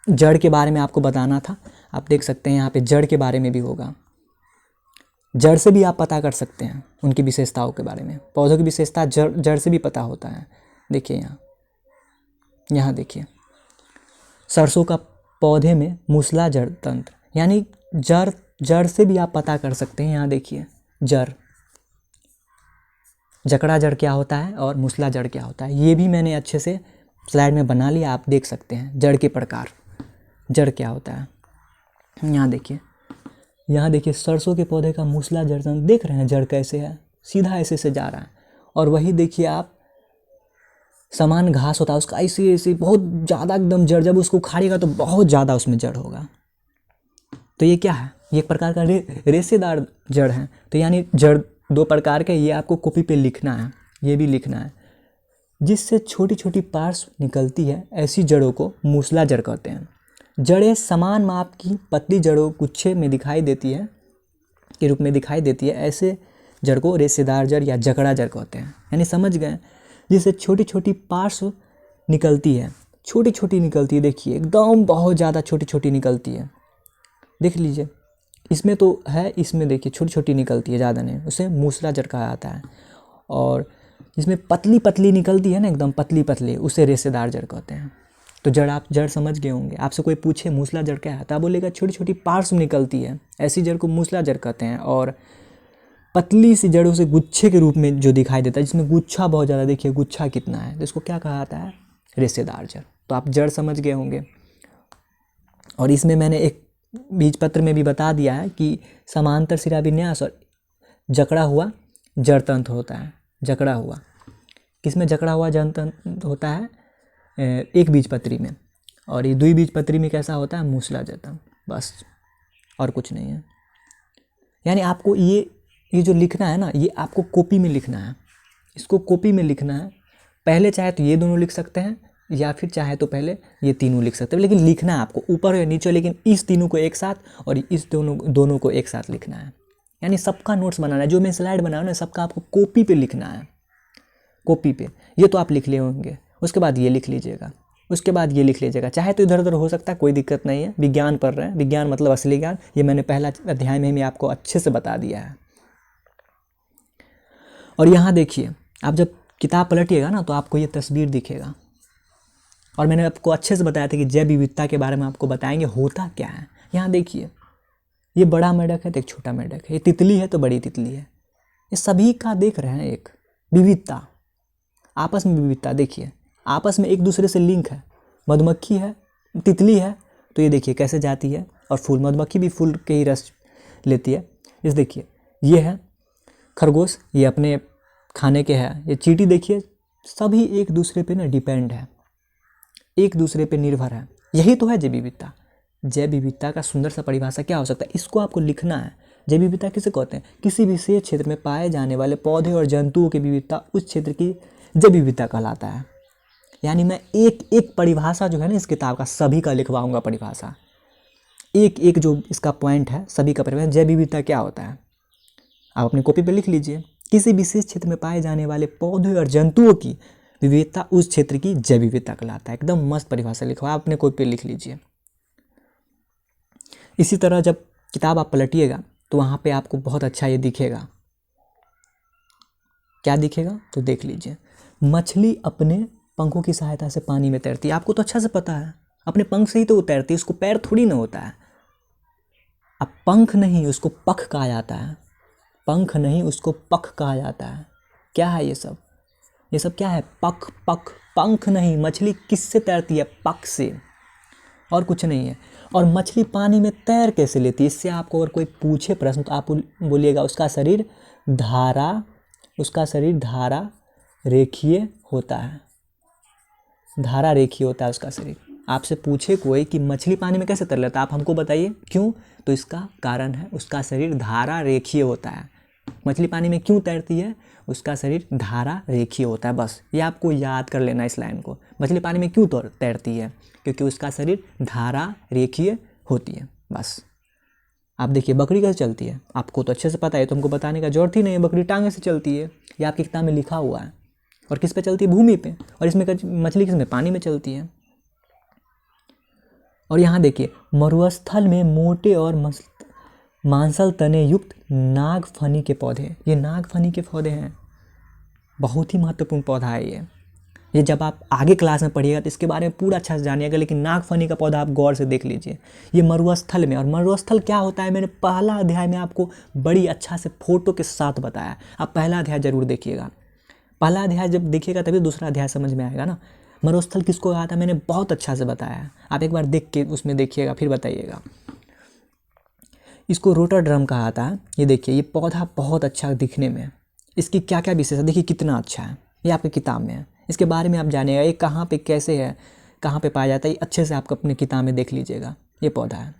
जड़ के बारे में आपको बताना था, आप देख सकते हैं यहाँ पे जड़ के बारे में भी होगा। जड़ से भी आप पता कर सकते हैं उनकी विशेषताओं के बारे में, पौधों की विशेषता जड़ से भी पता होता है। देखिए यहाँ देखिए, सरसों का पौधे में मूसला जड़ तंत्र, यानी जड़ से भी आप पता कर सकते हैं। यहाँ देखिए जकड़ा जड़ क्या होता है और मूसला जड़ क्या होता है, ये भी मैंने अच्छे से स्लाइड में बना लिया, आप देख सकते हैं जड़ के प्रकार, जड़ क्या होता है। यहाँ देखिए यहाँ देखिए सरसों के पौधे का मूसला जड़ तंत्र देख रहे हैं, जड़ कैसे है, सीधा ऐसे से जा रहा है। और वही देखिए आप समान घास होता है उसका ऐसे ऐसे बहुत ज़्यादा एकदम जड़, जब उसको उखाड़ेगा तो बहुत ज़्यादा उसमें जड़ होगा। तो ये क्या है, ये एक प्रकार का रेशेदार जड़ है। तो यानी जड़ दो प्रकार के, ये आपको कॉपी पे लिखना है, ये भी लिखना है। जिससे छोटी छोटी पार्श्व निकलती है ऐसी जड़ों को मूसला जड़ कहते हैं। जड़ें समान माप की पतली जड़ों गुच्छे में दिखाई देती है के रूप में दिखाई देती है, ऐसे जड़ को रेशेदार जड़ या जकड़ा जड़ कहते हैं। यानी समझ गए, जिससे छोटी छोटी पार्श्व निकलती है, छोटी छोटी निकलती है, देखिए एकदम बहुत ज़्यादा छोटी छोटी निकलती है, देख लीजिए इसमें तो है, इसमें देखिए छोटी छोटी निकलती है, ज़्यादा नहीं, उसे मूसला जड़ कहा जाता है। और जिसमें पतली पतली निकलती है ना, एकदम पतली पतली, उसे रेशेदार जड़ कहते हैं। तो जड़ आप जड़ समझ गए होंगे। आपसे कोई पूछे मूसला जड़ क्या है तो आप बोलेगा छोटी छोटी पार्श्व निकलती है, ऐसी जड़ को मूसला जड़ कहते हैं। और पतली सी जड़ों से गुच्छे के रूप में जो दिखाई देता है, जिसमें गुच्छा बहुत ज़्यादा, देखिए गुच्छा कितना है, तो इसको क्या कहा जाता है, रेशेदार जड़। तो आप जड़ समझ गए होंगे। और इसमें मैंने एक बीज पत्र में भी बता दिया है कि समांतर सिरा विन्यास और जकड़ा हुआ जड़ तंत्र होता है। जकड़ा हुआ किसमें, जकड़ा हुआ जड़ तंत्र होता है एक बीजपत्री में, और ये द्विबीजपत्री में कैसा होता है, मूसला जड़ तंत्र, बस और कुछ नहीं है। यानी आपको ये जो लिखना है ना, ये आपको कॉपी में लिखना है, इसको कॉपी में लिखना है। पहले चाहे तो ये दोनों लिख सकते हैं, या फिर चाहे तो पहले ये तीनों लिख सकते हैं, लेकिन लिखना है आपको ऊपर या नीचे, लेकिन इस तीनों को एक साथ और इस दोनों को एक साथ लिखना है। यानी सबका नोट्स बनाना है, जो मैं स्लाइड बनाऊँ ना सबका आपको कॉपी पे लिखना है, कॉपी पे। ये तो आप लिख लिए होंगे, उसके बाद ये लिख लीजिएगा, उसके बाद ये लिख लीजिएगा, चाहे तो इधर उधर हो सकता है, कोई दिक्कत नहीं है। विज्ञान पढ़ रहे हैं, विज्ञान मतलब असली ज्ञान, ये मैंने पहला अध्याय में ही आपको अच्छे से बता दिया है। और यहाँ देखिए, आप जब किताब पलटिएगा ना तो आपको ये तस्वीर दिखेगा, और मैंने आपको अच्छे से बताया था कि जैव विविधता के बारे में आपको बताएंगे होता क्या है। यहाँ देखिए, ये बड़ा मेंढक है तो एक छोटा मेंढक है, ये तितली है तो बड़ी तितली है, ये सभी का देख रहे हैं एक विविधता, आपस में विविधता। देखिए आपस में एक दूसरे से लिंक है, मधुमक्खी है, तितली है, तो ये देखिए कैसे जाती है, और फूल, मधुमक्खी भी फूल के ही रस लेती है। इस देखिए ये है खरगोश, ये अपने खाने के है, ये चींटी देखिए, सभी एक दूसरे पे ना डिपेंड है, एक दूसरे पे निर्भर है। यही तो है जैव विविधता। जैव विविधता का सुंदर सा परिभाषा क्या हो सकता है, इसको आपको लिखना है। जैव विविधता किसे कहते हैं, किसी विशेष क्षेत्र में पाए जाने वाले पौधे और जंतुओं की विविधता उस क्षेत्र की जैव विविधता कहलाता है। यानी मैं एक एक परिभाषा जो है ना इस किताब का सभी का लिखवाऊंगा परिभाषा, एक एक जो इसका पॉइंट है सभी का परिभाषा। जैव विविधता क्या होता है आप अपनी कॉपी पे लिख लीजिए, किसी विशेष क्षेत्र में पाए जाने वाले पौधे और जंतुओं की विविधता उस क्षेत्र की जैव विविधता कहलाता है। एकदम मस्त परिभाषा लिखवा, आप अपने कॉपी पे लिख लीजिए। इसी तरह जब किताब आप पलटिएगा तो वहाँ पे आपको बहुत अच्छा ये दिखेगा, क्या दिखेगा तो देख लीजिए। मछली अपने पंखों की सहायता से पानी में तैरती है, आपको तो अच्छा से पता है, अपने पंख से ही तो वो तैरती है, उसको पैर थोड़ी ना होता है। अब पंख नहीं, उसको पख कहा जाता है, पंख नहीं उसको पख कहा जाता है। क्या है ये सब, ये सब क्या है, पख, पख, पंख नहीं। मछली किससे तैरती है, पख से, और कुछ नहीं है। और मछली पानी में तैर कैसे लेती है, इससे आपको अगर कोई पूछे प्रश्न तो आप बोलिएगा उसका शरीर धारा रेखीय होता है, धारा रेखीय होता है उसका शरीर। आपसे पूछे कोई कि मछली पानी में कैसे तैर लेता है, आप हमको बताइए क्यों, तो इसका कारण है उसका शरीर धारा रेखीय होता है। मछली पानी में क्यों तैरती है, उसका शरीर धारा रेखीय होता है। बस ये आपको याद कर लेना इस लाइन को, मछली पानी में क्यों तैरती है, क्योंकि उसका शरीर धारा रेखीय होती है। बस आप देखिए बकरी कैसे चलती है, आपको तो अच्छे से पता है, तो हमको बताने का जरूरत ही नहीं है। बकरी टांगे से चलती है, ये आपकी किताब में लिखा हुआ है। और किस पे चलती है, भूमि पे। और इसमें मछली किस में, पानी में चलती है। और यहाँ देखिए, मरुस्थल में मोटे और मांसल तने युक्त नागफनी के पौधे, ये नागफनी के पौधे हैं, बहुत ही महत्वपूर्ण पौधा है ये जब आप आगे क्लास में पढ़िएगा तो इसके बारे में पूरा अच्छा से जानिएगा। लेकिन नागफनी का पौधा आप गौर से देख लीजिए, ये मरुस्थल में। और मरुस्थल क्या होता है, मैंने पहला अध्याय में आपको बड़ी अच्छा से फोटो के साथ बताया। आप पहला अध्याय जरूर देखिएगा, पहला अध्याय जब देखिएगा तभी दूसरा अध्याय समझ में आएगा ना। मरुस्थल किसको कहा था, मैंने बहुत अच्छा से बताया है, आप एक बार देख के उसमें देखिएगा फिर बताइएगा। इसको रोटोड्रम कहा जाता है। ये देखिए, ये पौधा बहुत अच्छा दिखने में, इसकी क्या क्या विशेषता देखिए, कितना अच्छा है। ये आपकी किताब में है, इसके बारे में आप जानिएगा, ये कहाँ पे कैसे है, कहाँ पे पाया जाता है, ये अच्छे से आप अपनी किताब में देख लीजिएगा। ये पौधा है।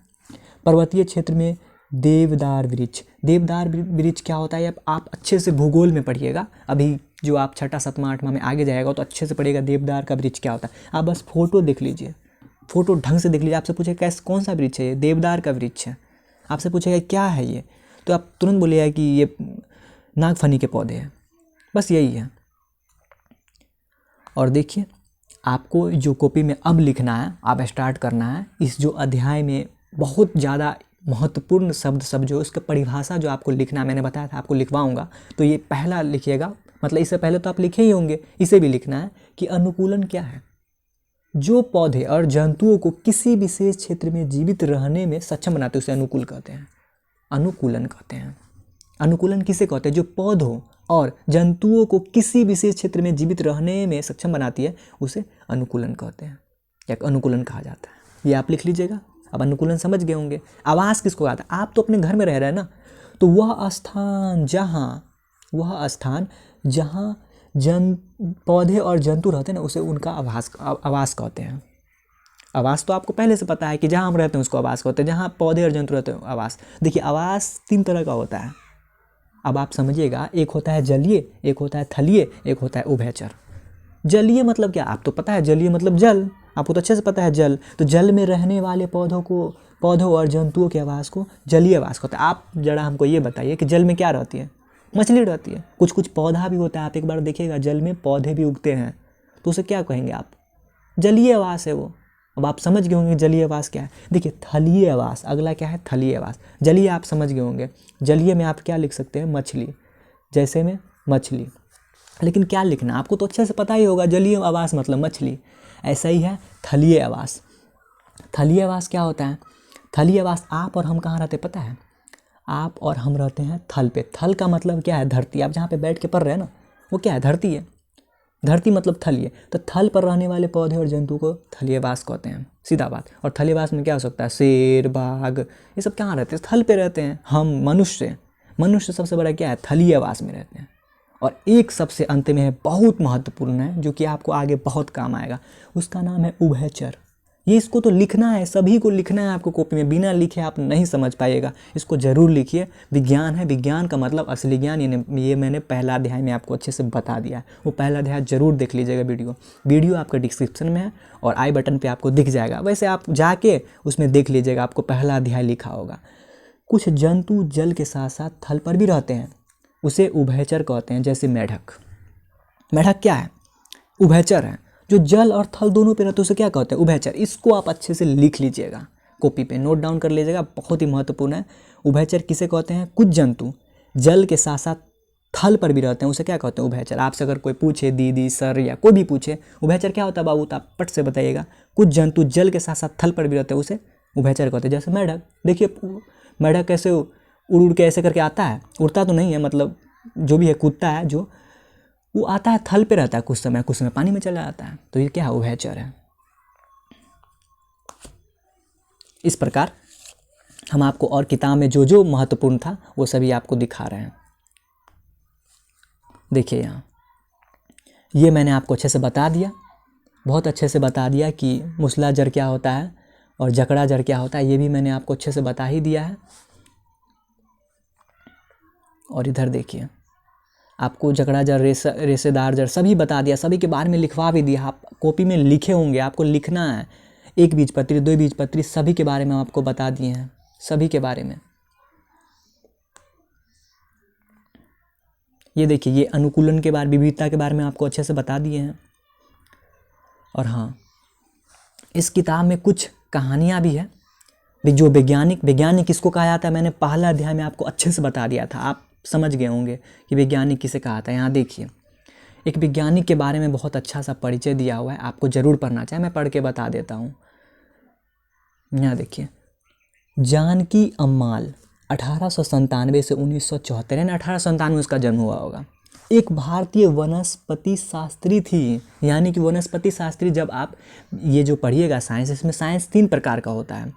पर्वतीय क्षेत्र में देवदार वृक्ष, देवदार वृक्ष क्या होता है आप अच्छे से भूगोल में पढ़िएगा। अभी जो आप छठा सातवां आठवां में आगे जाएगा तो अच्छे से पढ़िएगा देवदार का वृक्ष क्या होता है। आप बस फोटो देख लीजिए, फोटो ढंग से देख लीजिए। आपसे पूछेगा कैसे, कौन सा वृक्ष है ये, देवदार का वृक्ष है। आपसे पूछेगा क्या है ये, तो आप तुरंत बोलिएगा कि ये नागफनी के पौधे हैं, बस यही है। और देखिए, आपको जो कॉपी में अब लिखना है, आप स्टार्ट करना है। इस जो अध्याय में बहुत ज़्यादा महत्वपूर्ण शब्द सब जो उसका परिभाषा जो आपको लिखना है, मैंने बताया था आपको लिखवाऊंगा, तो ये पहला लिखिएगा। मतलब इससे पहले तो आप लिखे ही होंगे, इसे भी लिखना है कि अनुकूलन क्या है। जो पौधे और जंतुओं को किसी विशेष क्षेत्र में जीवित रहने में सक्षम बनाते हैं उसे अनुकूल कहते हैं, अनुकूलन कहते हैं। अनुकूलन किसे कहते हैं, जो पौधों और जंतुओं को किसी विशेष क्षेत्र में जीवित रहने में सक्षम बनाती है उसे अनुकूलन कहते हैं या अनुकूलन कहा जाता है। ये आप लिख लीजिएगा। अब अनुकूलन समझ गए होंगे। आवास किसको कहता है, आप तो अपने घर में रह रहे हैं ना, तो वह स्थान जहाँ पौधे और जंतु रहते हैं ना उसे उनका आवास कहते हैं। आवास तो आपको पहले से पता है कि जहाँ हम रहते हैं उसको आवास कहते हैं, जहाँ पौधे और जंतु रहते हैं आवास। देखिए, आवास 3 तरह का होता है। अब आप समझिएगा, एक होता है जलीय, एक होता है थलीय, एक होता है उभयचर। जलीय मतलब क्या, आप तो पता है जलीय मतलब जल, आपको तो अच्छे से पता है जल। तो जल में रहने वाले पौधों और जंतुओं के आवास को जलीय आवास कहते हैं। आप जरा हमको ये बताइए कि जल में क्या रहती है, मछली रहती है, कुछ कुछ पौधा भी होता है। आप एक बार देखिएगा जल में पौधे भी उगते हैं, तो उसे क्या कहेंगे आप, जलीय आवास है वो। अब आप समझ गए होंगे जलीय आवास क्या है। देखिए, थलीय आवास, अगला क्या है, थलीय आवास। जलीय आप समझ गए होंगे, जलीय में आप क्या लिख सकते हैं, मछली, जैसे में मछली। लेकिन क्या लिखना आपको तो अच्छे से पता ही होगा, जलीय आवास मतलब मछली। ऐसा ही है थलीय आवास। थलीय आवास क्या होता है, थलीय आवास आप और हम कहाँ रहते पता है, आप और हम रहते हैं थल पे। थल का मतलब क्या है, धरती। आप जहाँ पे बैठ के पढ़ रहे हैं ना वो क्या है, धरती है। धरती मतलब थल है। तो थल पर रहने वाले पौधे और जंतु को थलीय आवास कहते हैं, सीधा बात। और थलीय आवास में क्या हो सकता है, शेर, बाघ, ये सब कहाँ रहते हैं, थल पे रहते हैं। हम मनुष्य सबसे बड़ा क्या है, थलीय आवास में रहते हैं। और एक सबसे अंत में है, बहुत महत्वपूर्ण है, जो कि आपको आगे बहुत काम आएगा, उसका नाम है उभयचर। ये इसको तो लिखना है, सभी को लिखना है आपको कॉपी में, बिना लिखे आप नहीं समझ पाइएगा। इसको ज़रूर लिखिए। विज्ञान है, विज्ञान का मतलब असली ज्ञान, ये मैंने पहला अध्याय में आपको अच्छे से बता दिया है। वो पहला अध्याय ज़रूर देख लीजिएगा। वीडियो आपका डिस्क्रिप्शन में है और आई बटन पे आपको दिख जाएगा। वैसे आप जाके उसमें देख लीजिएगा, आपको पहला अध्याय लिखा होगा। कुछ जंतु जल के साथ साथ थल पर भी रहते हैं, उसे उभयचर कहते हैं। जैसे मेढक क्या है, उभयचर है। जो जल और थल दोनों पे रहते हैं उसे क्या कहते हैं, उभयचर। इसको आप अच्छे से लिख लीजिएगा, कॉपी पे नोट डाउन कर लीजिएगा, बहुत ही महत्वपूर्ण है। उभयचर किसे कहते हैं, कुछ जंतु जल के साथ साथ थल पर भी रहते हैं, उसे क्या कहते हैं, उभयचर। आपसे अगर कोई पूछे, दीदी, सर या कोई भी पूछे उभयचर क्या होता है बाबू, तो आप पट से बताइएगा। कुछ जंतु जल के साथ साथ थल पर भी रहते हैं उसे उभयचर कहते हैं। जैसे मेढक, देखिए मेढक कैसे उड़ के ऐसे करके आता है, उड़ता तो नहीं है, मतलब जो भी है कूदता है, जो वो आता है थल पे रहता है, कुछ समय पानी में चला जाता है। तो ये क्या है, उभयचर है। इस प्रकार हम आपको और किताब में जो जो महत्वपूर्ण था वो सभी आपको दिखा रहे हैं। देखिए यहाँ ये मैंने आपको अच्छे से बता दिया, बहुत अच्छे से बता दिया कि मूसलाजर क्या होता है और जकड़ा जर क्या होता है, ये भी मैंने आपको अच्छे से बता ही दिया है। और इधर देखिए, आपको जकड़ा जर, रेशेदार जर सभी बता दिया, सभी के बारे में लिखवा भी दिया। आप कॉपी में लिखे होंगे, आपको लिखना है। एक बीजपत्री, दो बीजपत्री, सभी के बारे में आपको बता दिए हैं, सभी के बारे में। ये देखिए, ये अनुकूलन के बारे, विविधता के बारे में आपको अच्छे से बता दिए हैं। और हाँ, इस किताब में कुछ कहानियाँ भी है। जो वैज्ञानिक किसको कहा जाता है, मैंने पहला अध्याय में आपको अच्छे से बता दिया था, आप समझ गए होंगे कि वैज्ञानिक किसे कहा था। यहाँ देखिए, एक वैज्ञानिक के बारे में बहुत अच्छा सा परिचय दिया हुआ है, आपको ज़रूर पढ़ना चाहिए। मैं पढ़ के बता देता हूँ। यहाँ देखिए, जानकी अम्माल 1897 से 1974, यानी 1897 में उसका जन्म हुआ होगा। एक भारतीय वनस्पति शास्त्री थी। यानी कि वनस्पति शास्त्री, जब आप ये जो पढ़िएगा साइंस, इसमें साइंस 3 प्रकार का होता है।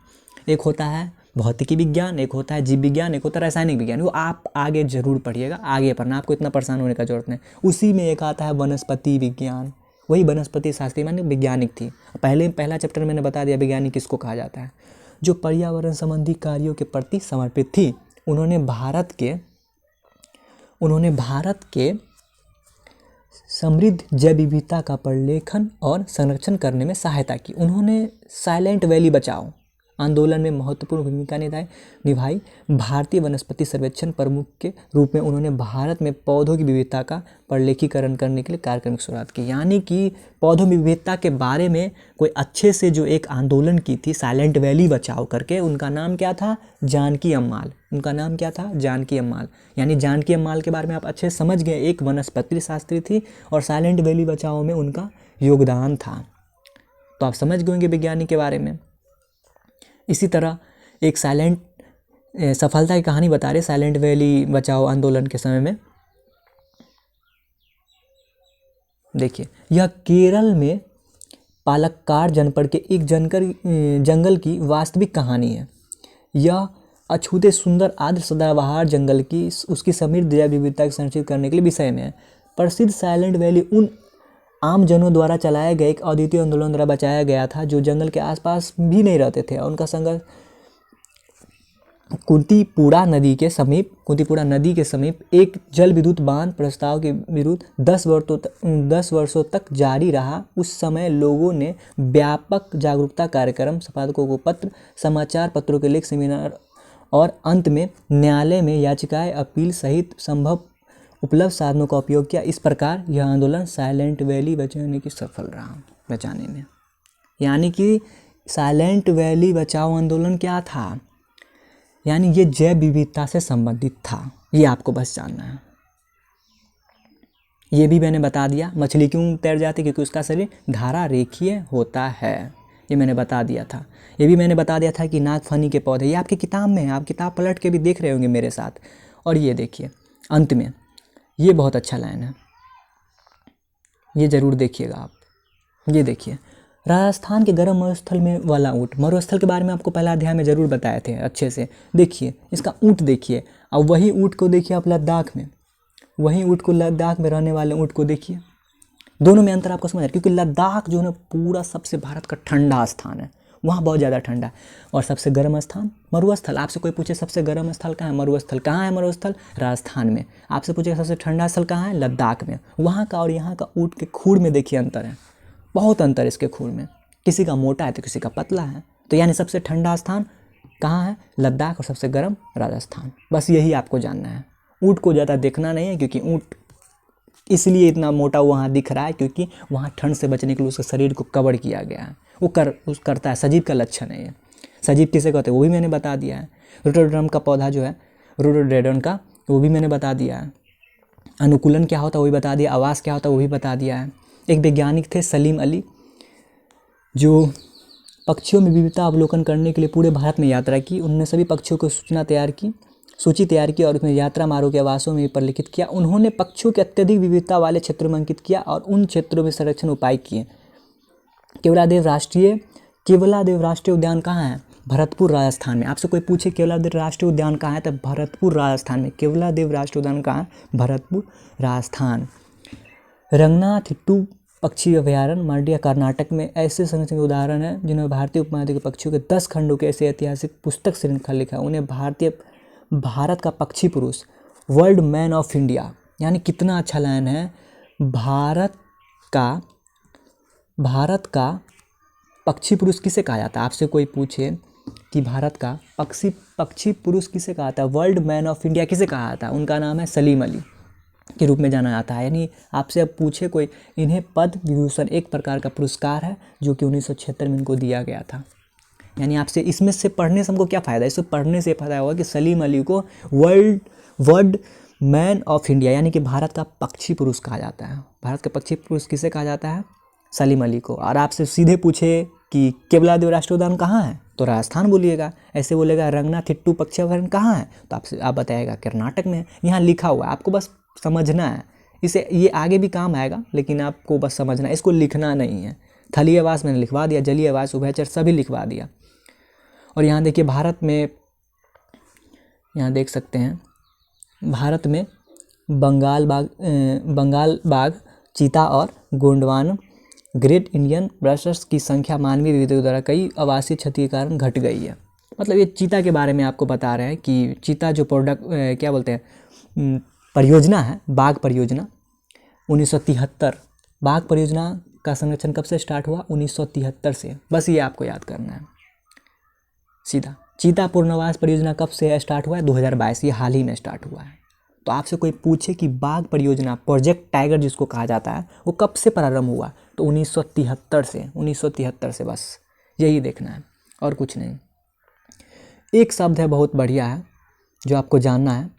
एक होता है भौतिकी विज्ञान, एक होता है जीव विज्ञान, एक होता है रासायनिक विज्ञान। वो आप आगे जरूर पढ़िएगा, आगे पढ़ना, आपको इतना परेशान होने का जरूरत नहीं। उसी में एक आता है वनस्पति विज्ञान, वही वनस्पति शास्त्री माने वैज्ञानिक थी। पहला चैप्टर मैंने बता दिया वैज्ञानिक किसको कहा जाता है, जो पर्यावरण संबंधी कार्यों के प्रति समर्पित थी। उन्होंने भारत के समृद्ध जैव विविधता का प्रलेखन और संरक्षण करने में सहायता की। उन्होंने साइलेंट वैली बचाओ आंदोलन में महत्वपूर्ण भूमिका निभाई। भारतीय वनस्पति सर्वेक्षण प्रमुख के रूप में उन्होंने भारत में पौधों की विविधता का प्रलेखीकरण करने के लिए कार्यक्रम की शुरुआत की। यानी कि पौधों की विविधता के बारे में कोई अच्छे से जो एक आंदोलन की थी साइलेंट वैली बचाओ करके, उनका नाम क्या था, जानकी अम्माल। उनका नाम क्या था, जानकी अम्माल। यानी जानकी अम्माल के बारे में आप अच्छे से समझ गए, एक वनस्पति शास्त्री थी और साइलेंट वैली बचाओ में उनका योगदान था। तो आप समझ गए होंगे वैज्ञानिक के बारे में। इसी तरह एक सफलता की कहानी बता रहे साइलेंट वैली बचाओ आंदोलन के समय में। देखिए, यह केरल में पालक्काड जनपद के एक जंगल की वास्तविक कहानी है। यह अछूते सुंदर आर्द्र सदाबहार जंगल की उसकी समृद्ध जैव विविधता को संरक्षित करने के लिए विषय में है। प्रसिद्ध साइलेंट वैली उन आम जनों द्वारा चलाए गए एक अद्वितीय आंदोलन द्वारा बचाया गया था जो जंगल के आसपास भी नहीं रहते थे। उनका संघर्ष कुंतीपुड़ा नदी के समीप एक जल विद्युत बांध प्रस्ताव के विरुद्ध 10 वर्षों तक जारी रहा। उस समय लोगों ने व्यापक जागरूकता कार्यक्रम, संपादकों को पत्र, समाचार पत्रों के लेख, सेमिनार और अंत में न्यायालय में याचिकाएं, अपील सहित संभव उपलब्ध साधनों का उपयोग किया। इस प्रकार यह आंदोलन साइलेंट वैली बचाने की सफल रहा बचाने में। यानी कि साइलेंट वैली बचाओ आंदोलन क्या था, यानी ये जैव विविधता से संबंधित था। ये आपको बस जानना है। ये भी मैंने बता दिया। मछली क्यों तैर जाती, क्योंकि उसका शरीर धारा रेखीय होता है, ये मैंने बता दिया था। ये भी मैंने बता दिया था कि नागफनी के पौधे, ये आपकी किताब में है, आप किताब पलट के भी देख रहे होंगे मेरे साथ। और ये देखिए अंत में, ये बहुत अच्छा लाइन है, ये जरूर देखिएगा आप। ये देखिए, राजस्थान के गर्म मरुस्थल में वाला ऊँट। मरुस्थल के बारे में आपको पहला अध्याय में जरूर बताए थे अच्छे से। देखिए इसका ऊँट देखिए, और वही ऊँट को देखिए आप लद्दाख में, वही ऊँट को लद्दाख में रहने वाले ऊँट को देखिए। दोनों में अंतर आपको समझ आ रहा है, क्योंकि लद्दाख जो है ना पूरा सबसे भारत का ठंडा स्थान है, वहाँ बहुत ज़्यादा ठंडा है। और सबसे गर्म स्थान मरुस्थल। आपसे कोई पूछे सबसे गर्म स्थल कहाँ है, मरुस्थल। कहाँ है मरुस्थल, राजस्थान में। आपसे पूछे सबसे ठंडा स्थल कहाँ है, लद्दाख में। वहाँ का और यहाँ का ऊँट के खूर में देखिए अंतर है, बहुत अंतर है इसके खूर में। किसी का मोटा है तो किसी का पतला है। तो यानी सबसे ठंडा स्थान कहाँ है, लद्दाख, और सबसे गर्म राजस्थान। बस यही आपको जानना है। ऊँट को ज़्यादा देखना नहीं है, क्योंकि ऊँट इसलिए इतना मोटा वहाँ दिख रहा है क्योंकि वहाँ ठंड से बचने के लिए उसके शरीर को कवर किया गया है। वो करता है, सजीव का लक्षण है ये। सजीव किसे कहते हैं वो भी मैंने बता दिया है। रोडोडेंड्रन का पौधा जो है, रोडोडेंड्रन का, वो भी मैंने बता दिया है। अनुकूलन क्या होता है वो भी बता दिया, आवास क्या होता है वो भी बता दिया है। एक वैज्ञानिक थे सलीम अली, जो पक्षियों में विविधता अवलोकन करने के लिए पूरे भारत में यात्रा की। उन्होंने सभी पक्षियों को सूची तैयार की और उसमें यात्रा मार्गों के आवासों में परिलिखित किया। उन्होंने पक्षियों के अत्यधिक विविधता वाले क्षेत्रों में अंकित किया और उन क्षेत्रों में संरक्षण उपाय किए। केवलादेव राष्ट्रीय उद्यान कहाँ है, भरतपुर राजस्थान में। आपसे कोई पूछे केवलादेव राष्ट्रीय उद्यान कहाँ है, तो भरतपुर राजस्थान में। केवलादेव राष्ट्रीय उद्यान कहाँ है, भरतपुर राजस्थान। रंगनाथिट्टू पक्षी अभयारण्य मांड्या कर्नाटक में। ऐसे संरक्षण के उदाहरण हैं जिन्होंने भारतीय उपमहाद्वीप के पक्षियों के 10 खंडों के ऐसे ऐतिहासिक पुस्तक श्रृंखला लिखा। उन्हें भारत का पक्षी पुरुष, वर्ल्ड मैन ऑफ इंडिया, यानी कितना अच्छा लाइन है, भारत का पक्षी पुरुष किसे कहा जाता है। आपसे कोई पूछे कि भारत का पक्षी पुरुष किसे कहा जाता है, वर्ल्ड मैन ऑफ इंडिया किसे कहा जाता है, उनका नाम है सलीम अली के रूप में जाना जाता है। यानी आपसे अब पूछे कोई, इन्हें पद्म विभूषण एक प्रकार का पुरस्कार है जो कि 1976 में इनको दिया गया था। यानी आपसे इसमें से पढ़ने से हमको क्या फ़ायदा है, इससे पढ़ने से फ़ायदा होगा कि सलीम अली को वर्ल्ड मैन ऑफ इंडिया यानी कि भारत का पक्षी पुरुष कहा जाता है। भारत का पक्षी पुरुष किसे कहा जाता है, सलीम अली को। और आपसे सीधे पूछे कि केवलादेव राष्ट्रीय उद्यान कहाँ है, तो राजस्थान बोलिएगा। ऐसे बोलेगा रंगनाथिट्टू पक्षी अभयारण्य कहाँ है, तो आप बताएगा कर्नाटक में है। यहाँ लिखा हुआ है, आपको बस समझना है इसे। ये आगे भी काम आएगा, लेकिन आपको बस समझना है, इसको लिखना नहीं है। थलीय आवास मैंने लिखवा दिया, जलीय आवास, उभयचर सभी लिखवा दिया। और यहाँ देखिए भारत में यहाँ देख सकते हैं भारत में बंगाल बाघ, चीता और गोंडवाना ग्रेट इंडियन ब्रशर्स की संख्या मानवीय विविधता द्वारा कई आवासीय क्षति के कारण घट गई है। मतलब ये चीता के बारे में आपको बता रहे हैं कि चीता जो क्या बोलते हैं परियोजना है, बाघ परियोजना 1973, बाघ परियोजना का संरक्षण कब से स्टार्ट हुआ? 1973 से। बस ये आपको याद करना है सीधा। चीता पुनर्वास परियोजना कब से स्टार्ट हुआ है? 2022, ये हाल ही में स्टार्ट हुआ है। तो आपसे कोई पूछे कि बाघ परियोजना, प्रोजेक्ट टाइगर जिसको कहा जाता है, वो कब से प्रारंभ हुआ? तो 1973 से। बस यही देखना है और कुछ नहीं। एक शब्द है बहुत बढ़िया है जो आपको जानना है,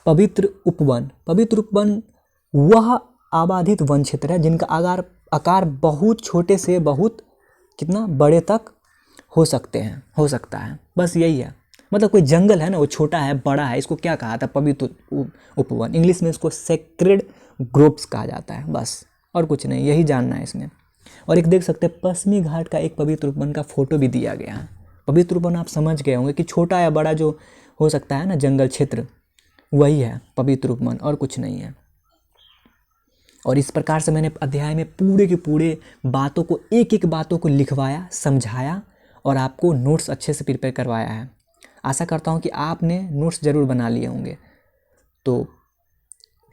पवित्र उपवन। पवित्र उपवन वह आबादित वन क्षेत्र है जिनका आकार बहुत छोटे से बहुत कितना बड़े तक हो सकता है। बस यही है। मतलब कोई जंगल है ना, वो छोटा है बड़ा है, इसको क्या कहा था? पवित्र उपवन। इंग्लिश में इसको सेक्रेड ग्रोव्स कहा जाता है। बस और कुछ नहीं, यही जानना है इसमें। और एक देख सकते हैं पश्चिमी घाट का एक पवित्र उपवन का फोटो भी दिया गया है। पवित्र उपवन आप समझ गए होंगे कि छोटा या बड़ा जो हो सकता है ना जंगल क्षेत्र, वही है पवित्र उपवन और कुछ नहीं है। और इस प्रकार से मैंने अध्याय में पूरे के पूरे बातों को, एक एक बातों को लिखवाया, समझाया और आपको नोट्स अच्छे से प्रिपेयर करवाया है। आशा करता हूँ कि आपने नोट्स ज़रूर बना लिए होंगे। तो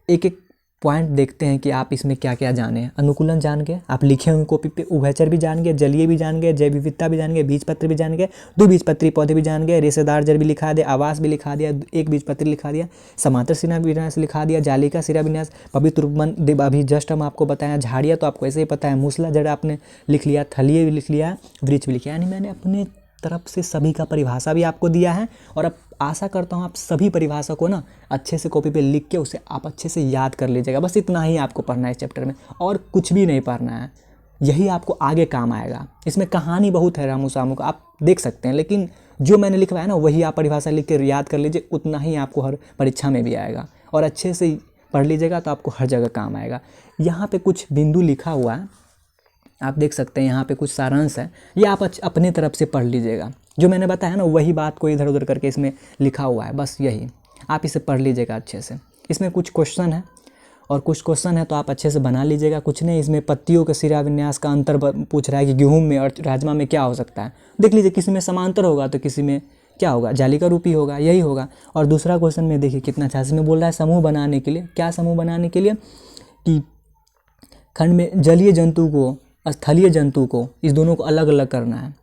एक एक पॉइंट देखते हैं कि आप इसमें क्या क्या जाने हैं। अनुकूलन जान गए, आप लिखे होंगे कॉपी पे। उभयचर भी जान गए, जलीय भी जान गए, जैव विविधता भी जान गए, बीजपत्र भी जान गए, द्विबीजपत्री पौधे भी जान गए, रेशेदार जड़ भी लिखा दिया, आवास भी लिखा दिया, एक बीजपत्री लिखा दिया, समांतर शिरा विन्यास लिखा दिया, जालिका शिरा विन्यास, पवित्र उपवन अभी जस्ट हम आपको बताया। झाड़ियाँ तो आपको ऐसे ही पता है, मूसला जड़ आपने लिख लिया, थलिए भी लिख लिया, वृक्ष भी लिखा। यानी मैंने अपने तरफ से सभी का परिभाषा भी आपको दिया है। और अब आशा करता हूँ आप सभी परिभाषा को ना अच्छे से कॉपी पे लिख के उसे आप अच्छे से याद कर लीजिएगा। बस इतना ही आपको पढ़ना है इस चैप्टर में, और कुछ भी नहीं पढ़ना है। यही आपको आगे काम आएगा। इसमें कहानी बहुत है रामू सामू का, आप देख सकते हैं, लेकिन जो मैंने लिखवाया ना वही आप परिभाषा लिख के याद कर लीजिए। उतना ही आपको हर परीक्षा में भी आएगा। और अच्छे से पढ़ लीजिएगा तो आपको हर जगह काम आएगा। यहाँ पर कुछ बिंदु लिखा हुआ है, आप देख सकते हैं। यहाँ पे कुछ सारांश है, ये आप अपने तरफ से पढ़ लीजिएगा। जो मैंने बताया ना वही बात को इधर उधर करके इसमें लिखा हुआ है। बस यही आप इसे पढ़ लीजिएगा अच्छे से। इसमें कुछ क्वेश्चन है और कुछ क्वेश्चन है तो आप अच्छे से बना लीजिएगा। कुछ नहीं, इसमें पत्तियों के शिरा विन्यास का अंतर पूछ रहा है कि गेहूँ में और राजमा में क्या हो सकता है। देख लीजिए, किसी में समांतर होगा तो किसी में क्या होगा, जालिका रूपी होगा, यही होगा। और दूसरा क्वेश्चन में देखिए कितना अच्छा, इसमें बोल रहा है समूह बनाने के लिए। क्या समूह बनाने के लिए? कि खंड में जलीय जंतु को, स्थलीय जंतु को, इस दोनों को अलग अलग करना है।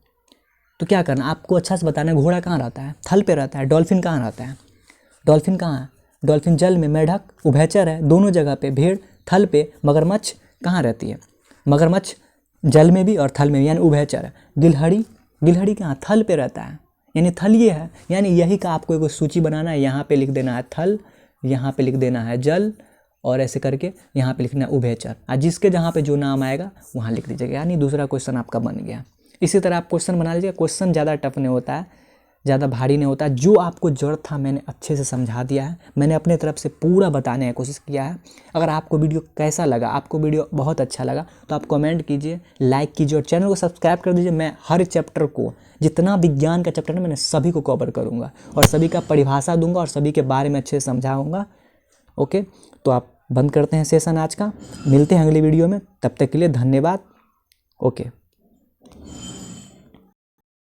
तो क्या करना, आपको अच्छा से बताना है। घोड़ा कहाँ रहता है? थल पे रहता है। डॉल्फिन कहाँ रहता है? डॉल्फिन कहाँ है? डॉल्फिन जल में। मेढक उभयचर है दोनों जगह पे। भेड़ थल पे। मगरमच्छ कहाँ रहती है? मगरमच्छ जल में भी और थल में भी, यानी उभयचर है। गिलहरी कहाँ? थल पे रहता है, यानी थल ये है। यानी यही का आपको एक सूची बनाना है। यहाँ पे लिख देना है थल, यहाँ पे लिख देना है जल, और ऐसे करके यहाँ पे लिखना है उभयचर। और जिसके जहाँ पे जो नाम आएगा वहाँ लिख दीजिएगा। यानी दूसरा क्वेश्चन आपका बन गया। इसी तरह आप क्वेश्चन बना लीजिएगा। क्वेश्चन ज़्यादा टफ नहीं होता है, ज़्यादा भारी नहीं होता है। जो आपको जरूरत था मैंने अच्छे से समझा दिया है। मैंने अपने तरफ से पूरा बताने की कोशिश किया है। अगर आपको वीडियो कैसा लगा, आपको वीडियो बहुत अच्छा लगा तो आप कमेंट कीजिए, लाइक कीजिए और चैनल को सब्सक्राइब कर दीजिए। मैं हर चैप्टर को, जितना विज्ञान का चैप्टर है मैंने सभी को कवर करूँगा और सभी का परिभाषा दूंगा और सभी के बारे में अच्छे से समझाऊँगा। ओके, तो आप बंद करते हैं सेशन आज का। मिलते हैं अगली वीडियो में, तब तक के लिए धन्यवाद। ओके।